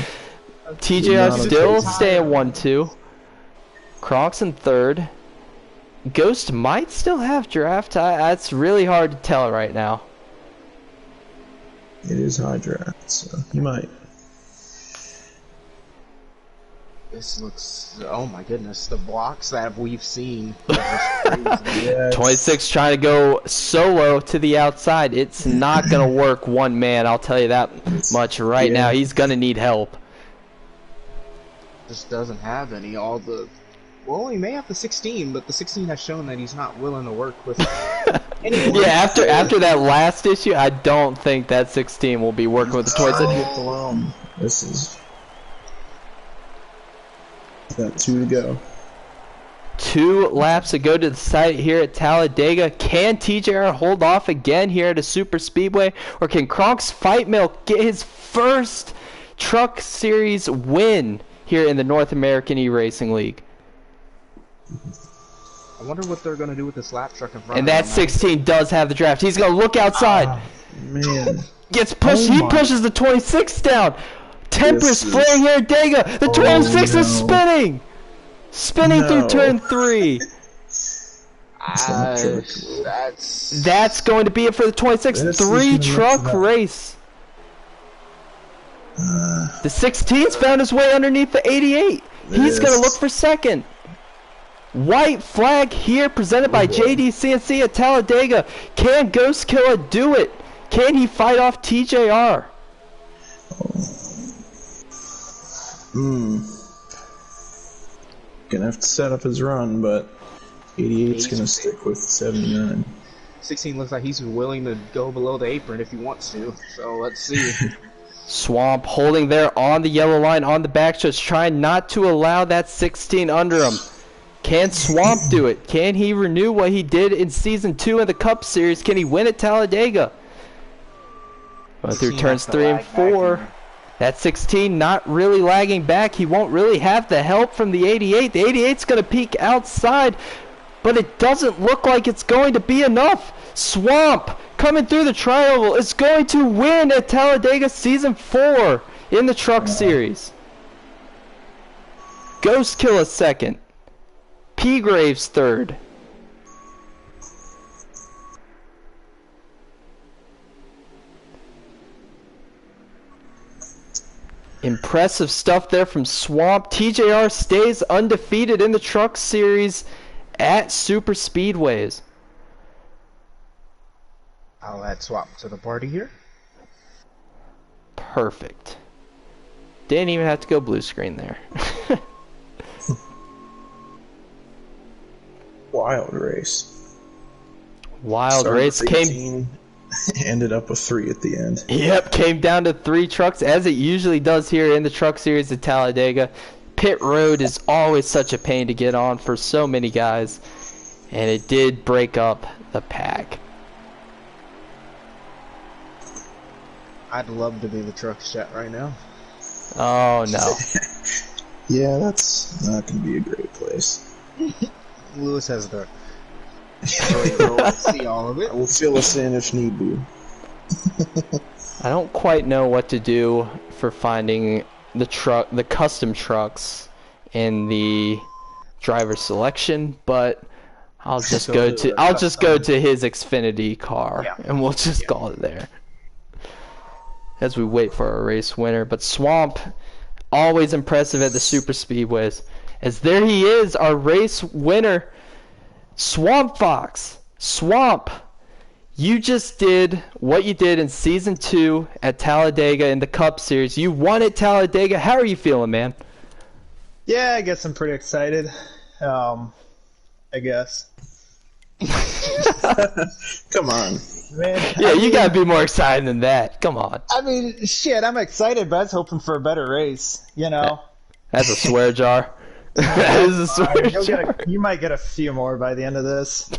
TJR Not a still big staying 1-2. Crocs in third. Ghost might still have draft. That's really hard to tell right now. It is high draft, so you might. This looks. Oh my goodness. The blocks that we've seen. Are just crazy. Yeah, 26 trying to go solo to the outside. It's not gonna work one man. I'll tell you that much right now. He's gonna need help. Just doesn't have any. All the. Well, he may have the 16, but the 16 has shown that he's not willing to work with anyone. Yeah, after that last issue, I don't think that 16 will be working with the 26. alone. This is. Got 2 to go. 2 laps to go to the site here at Talladega. Can TJR hold off again here at a super speedway, or can Kronk's Fight Milk get his first Truck Series win here in the North American eRacing League? I wonder what they're going to do with this lap truck in front And of that them. 16 does have the draft. He's gonna look outside. Man. Gets pushed. Oh He my- pushes the 26 down. Tempers This is- flaring here at Dega. The 26 no. is spinning. Spinning through No. turn 3. That's. That's going to be it for the 26. This is 3 gonna truck look bad. race. The 16's found his way underneath the 88. He's going to look for second. White flag here presented by JDCNC at Talladega. Can Ghost Killer do it? Can he fight off TJR? Gonna have to set up his run, but 88's gonna stick with 79. 16 looks like he's willing to go below the apron if he wants to. So let's see. Swamp holding there on the yellow line on the back stretch, trying not to allow that 16 under him. Can Swamp do it? Can he renew what he did in Season 2 in the Cup Series? Can he win at Talladega? Going through 16 turns has to 3 and lag back 4. here. That 16 not really lagging back. He won't really have the help from the 88. The 88's going to peek outside, but it doesn't look like it's going to be enough. Swamp coming through the triangle is going to win at Talladega Season 4 in the Truck Series. Ghost Killer second. P. Graves third. Impressive stuff there from Swamp. TJR stays undefeated in the Truck Series at Super Speedways. I'll add Swap to the party here. Perfect. Didn't even have to go blue screen there. wild race. Wild Started race with came. 18, ended up with 3 at the end. Yep, came down to 3 trucks, as it usually does here in the Truck Series at Talladega. Pit road is always such a pain to get on for so many guys, and it did break up the pack. I'd love to be the truck chat right now. Oh no. Yeah, that's not going to be a great place. Lewis has the roll to see all of it. I will fill us in if need be. I don't quite know what to do for finding the custom trucks in the driver selection, but I'll just go to his Xfinity car, and we'll just call it there as we wait for our race winner. But Swamp, always impressive at the super speedways, as there he is, our race winner, Swamp Fox. Swamp, you just did what you did in Season 2 at Talladega in the Cup Series. You won at Talladega. How are you feeling, man? Yeah, I guess I'm pretty excited. I guess. Come on. Man, Yeah, you gotta be more excited than that. Come on. I mean, shit, I'm excited, but I was hoping for a better race, you know? That's a swear jar. That is a swear jar. You might get a few more by the end of this.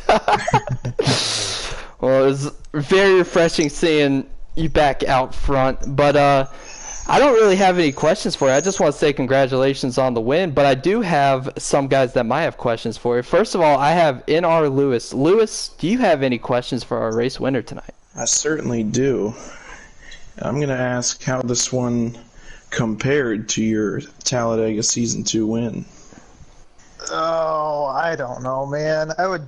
Well, it was very refreshing seeing you back out front, but I don't really have any questions for you. I just want to say congratulations on the win, but I do have some guys that might have questions for you. First of all, I have NR Lewis. Lewis, do you have any questions for our race winner tonight? I certainly do. I'm going to ask how this one compared to your Talladega Season 2 win. Oh, I don't know, man. I don't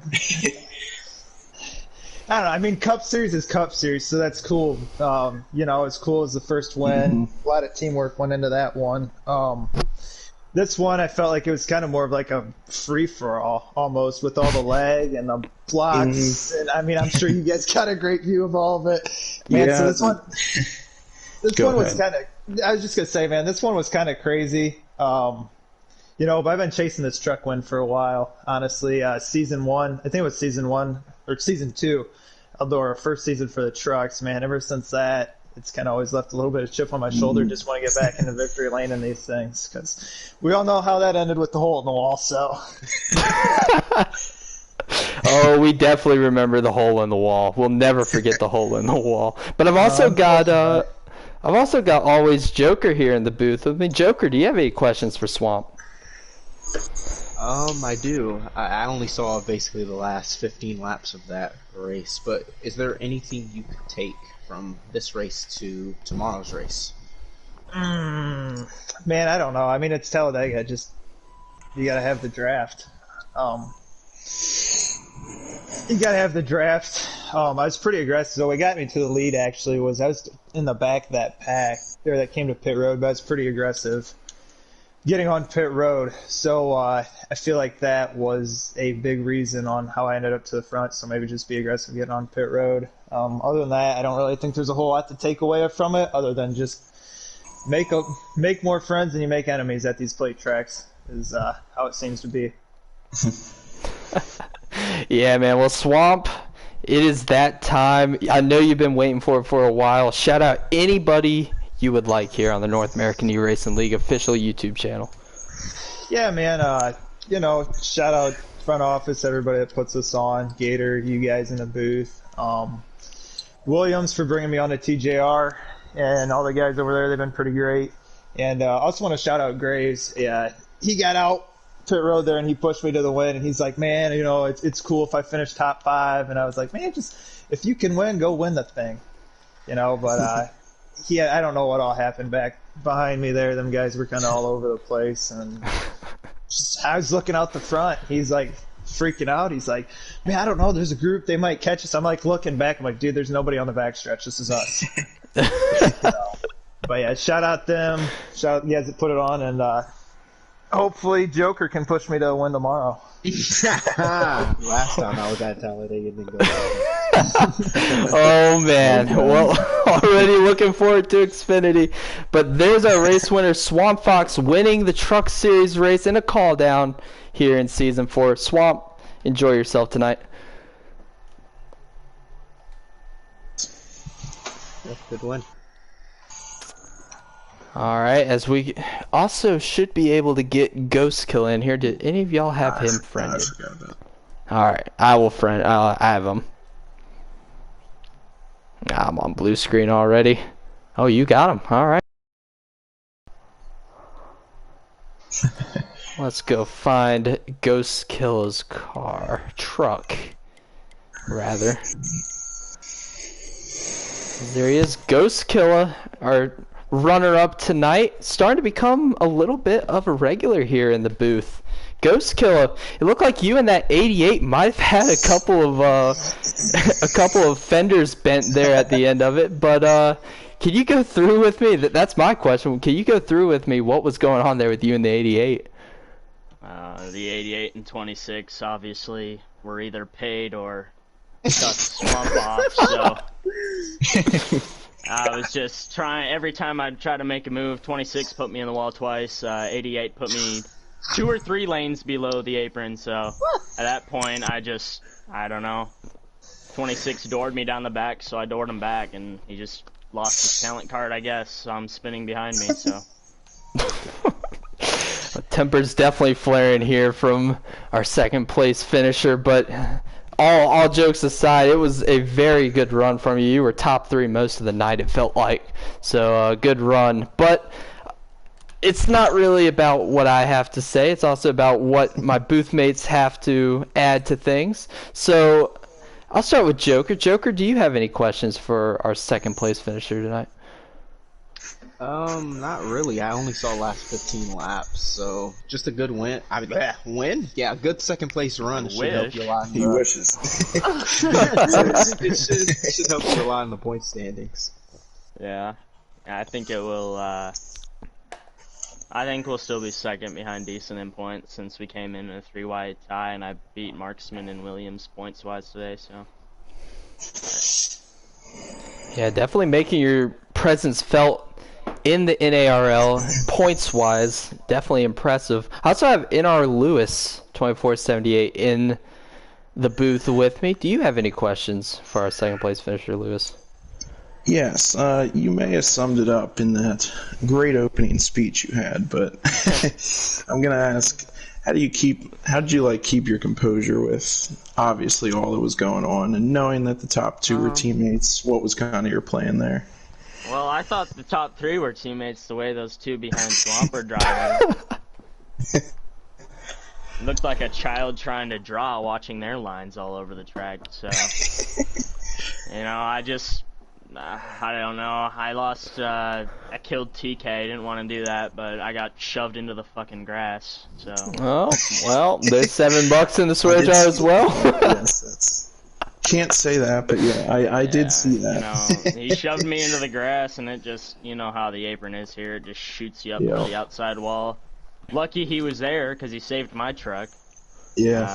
know. I mean, Cup Series is Cup Series, so that's cool. You know, as cool as the first win. Mm-hmm. A lot of teamwork went into that one. This one, I felt like it was kind of more of like a free-for-all, almost, with all the lag and the blocks. Mm-hmm. And I mean, I'm sure you guys got a great view of all of it. Man, Yeah. so this one was ahead. kind of. I was just gonna say, man, this one was kind of crazy. You know, but I've been chasing this truck win for a while, honestly. Season 1, I think it was Season 1 or Season 2, although our first season for the trucks, man, ever since that, it's kind of always left a little bit of chip on my shoulder. Just want to get back into victory lane in these things, because we all know how that ended with the hole in the wall, so. Oh, we definitely remember the hole in the wall. We'll never forget the hole in the wall. But I've also got always Joker here in the booth with me. Joker, do you have any questions for Swamp? I do. I only saw basically the last 15 laps of that race, but is there anything you could take from this race to tomorrow's race? Man, I don't know. I mean, it's Talladega. You gotta have the draft. You gotta have the draft. I was pretty aggressive. So what got me to the lead, actually, was I was in the back of that pack there that came to pit road, but I was pretty aggressive getting on pit road. So I feel like that was a big reason on how I ended up to the front. So maybe just be aggressive getting on pit road. Other than that, I don't really think there's a whole lot to take away from it, other than just make more friends than you make enemies at these plate tracks, is how it seems to be. Yeah, man. Well, Swamp, it is that time. I know you've been waiting for it for a while. Shout out anybody you would like here on the North American eRacing League official YouTube channel. Yeah, man. You know, shout out front office, everybody that puts us on. Gator, you guys in the booth. Williams for bringing me on to TJR, and all the guys over there. They've been pretty great. And I also want to shout out Graves. Yeah, he got out pit road there and he pushed me to the win. And he's like, man, you know, it's cool if I finish top 5. And I was like, man, just if you can win, go win the thing. You know, but I don't know what all happened back behind me there. Them guys were kind of all over the place, and I was looking out the front. He's like freaking out. He's like, man, I don't know. There's a group. They might catch us. I'm like looking back. I'm like, dude, there's nobody on the backstretch. This is us. But yeah, shout out them. Shout out you guys that put it on, and hopefully Joker can push me to a win tomorrow. Last time I was at Talladega, didn't go well. Oh man, well, already looking forward to Xfinity. But there's our race winner, Swamp Fox, winning the Truck Series race in a call down here in Season 4. Swamp, enjoy yourself tonight. Yeah, good win. Alright, as we also should be able to get Ghost Kill in here. Did any of y'all have him friended? Alright, I will friend. I have him. I'm on blue screen already. Oh, you got him. Alright. Let's go find Ghost Kill's truck, rather. There he is, Ghost Killer, our runner-up tonight, starting to become a little bit of a regular here in the booth. Ghost Killer, it looked like you and that 88 might have had a couple of fenders bent there at the end of it, but can you go through with me? That's my question. Can you go through with me what was going on there with you and the 88? The 88 and 26 obviously were either paid or got the swamp off, so I was just trying. Every time I try to make a move, 26 put me in the wall twice, 88 put me 2 or 3 lanes below the apron, so at that point I don't know, 26 doored me down the back, so I doored him back, and he just lost his talent card, I guess, so I'm spinning behind me, so. Temper's definitely flaring here from our second place finisher, but all jokes aside, it was a very good run from you. You were top 3 most of the night, it felt like. So good run. But it's not really about what I have to say. It's also about what my booth mates have to add to things. So I'll start with Joker. Joker, do you have any questions for our second place finisher tonight? Not really. I only saw last 15 laps, so just a good win. Win? Yeah, a good second place run should help you a lot. He wishes. It should help you a lot in the point standings. Yeah, I think it will. I think we'll still be second behind Decent in points since we came in a 3-wide tie, and I beat Marksman and Williams points wise today. So. Yeah, definitely making your presence felt in the NARL, points-wise, definitely impressive. I also have NR Lewis, 2478, in the booth with me. Do you have any questions for our second-place finisher, Lewis? Yes, you may have summed it up in that great opening speech you had, but I'm gonna ask, how did you keep your composure with obviously all that was going on, and knowing that the top 2 were teammates? What was kind of your plan there? Well, I thought the top 3 were teammates the way those 2 behind Swamp were driving. Looked like a child trying to draw watching their lines all over the track, so. You know, I don't know. I lost, I killed TK. I didn't want to do that, but I got shoved into the fucking grass, so. Oh, well, there's $7 in the swear jar as well. Yes, can't say that, but yeah, I did see that. You know, he shoved me into the grass, and it just, you know how the apron is here, it just shoots you up to the outside wall. Lucky he was there, because he saved my truck. Yeah.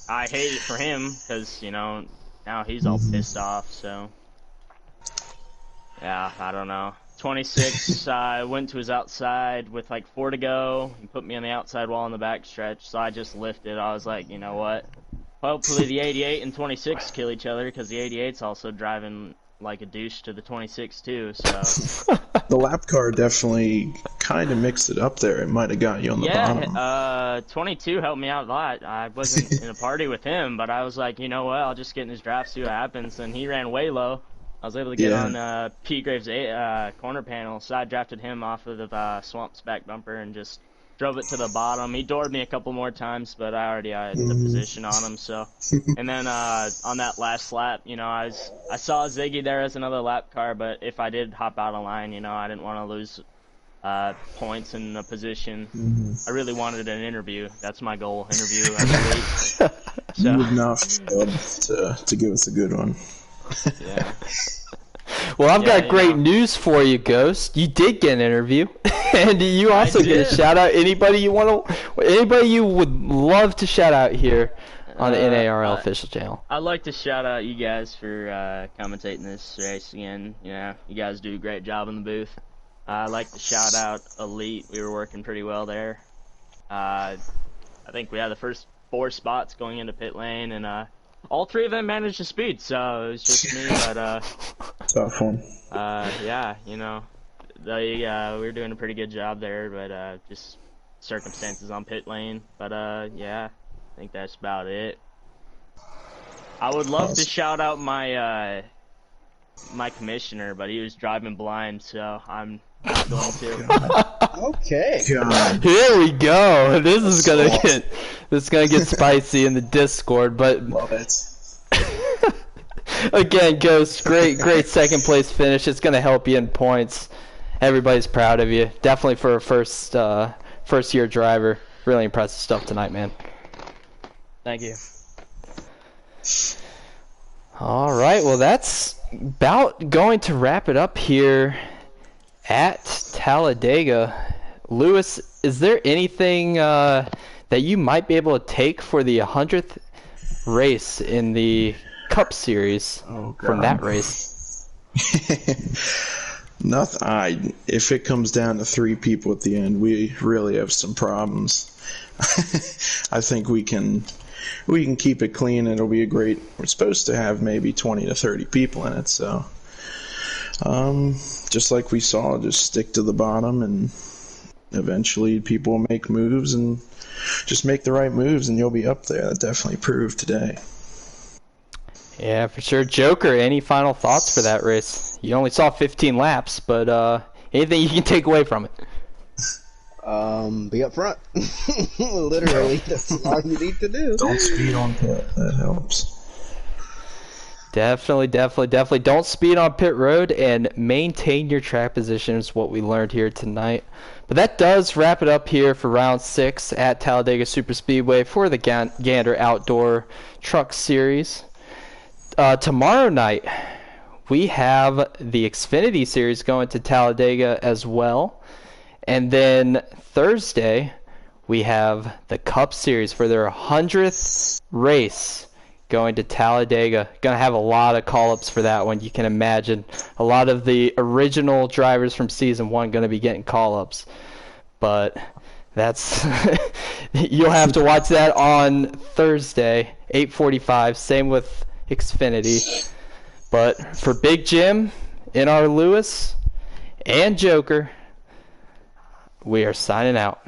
I hate it for him, because, you know, now he's all pissed off, so. Yeah, I don't know. 26, I went to his outside with like 4 to go. He put me on the outside wall in the back stretch, so I just lifted. I was like, you know what? Hopefully the 88 and 26 kill each other, because the 88's also driving like a douche to the 26 too, so. The lap car definitely kind of mixed it up there. It might have got you on the bottom. Yeah, 22 helped me out a lot. I wasn't in a party with him, but I was like, you know what? I'll just get in his draft, see what happens, and he ran way low. I was able to get on P. Graves' corner panel, so I drafted him off of the Swamp's back bumper and just drove it to the bottom. He doored me a couple more times, but I already had the position on him, so. And then on that last lap, you know, I saw Ziggy there as another lap car, but if I did hop out of line, you know, I didn't want to lose points in the position. I really wanted an interview. That's my goal, interview every week. So. You would not fail to give us a good one. Yeah. Well, I've got great news for you, Ghost. You did get an interview, and you also get a shout out. Anybody you would love to shout out here on the NARL official channel. I'd like to shout out you guys for commentating this race again. You know, you guys do a great job in the booth. I'd like to shout out Elite. We were working pretty well there. I think we had the first 4 spots going into pit lane, and all 3 of them managed to speed. So it was just me, but Tough one. yeah, you know, we were doing a pretty good job there, but just circumstances on pit lane. But yeah, I think that's about it. I would love to shout out my my commissioner, but he was driving blind, so I'm not going to. Okay. God. Here we go. This is gonna get spicy in the Discord, but Love it. again, Ghost, great second place finish. It's gonna help you in points. Everybody's proud of you. Definitely for a first year driver. Really impressive stuff tonight, man. Thank you. All right, well that's about going to wrap it up here at Talladega. Lewis, is there anything that you might be able to take for the 100th race in the Cup Series from that race? Nothing. If it comes down to 3 people at the end, we really have some problems. I think we can keep it clean. It'll be a great. We're supposed to have maybe 20 to 30 people in it, so just like we saw, just stick to the bottom, and eventually people will make moves, and just make the right moves, and you'll be up there. That definitely proved today. Yeah, for sure. Joker, any final thoughts for that race? You only saw 15 laps, but anything you can take away from it? Be up front. Literally, that's all you need to do. Don't speed on pit. That helps. Definitely. Don't speed on pit road and maintain your track position is what we learned here tonight. But that does wrap it up here for round 6 at Talladega Superspeedway for the Gander Outdoor Truck Series. Tomorrow night, we have the Xfinity Series going to Talladega as well. And then Thursday, we have the Cup Series for their 100th race going to Talladega. Going to have a lot of call-ups for that one. You can imagine a lot of the original drivers from Season 1 going to be getting call-ups. But that's you'll have to watch that on Thursday, 8:45. Same with Xfinity. But for Big Jim, NR Lewis, and Joker, we are signing out.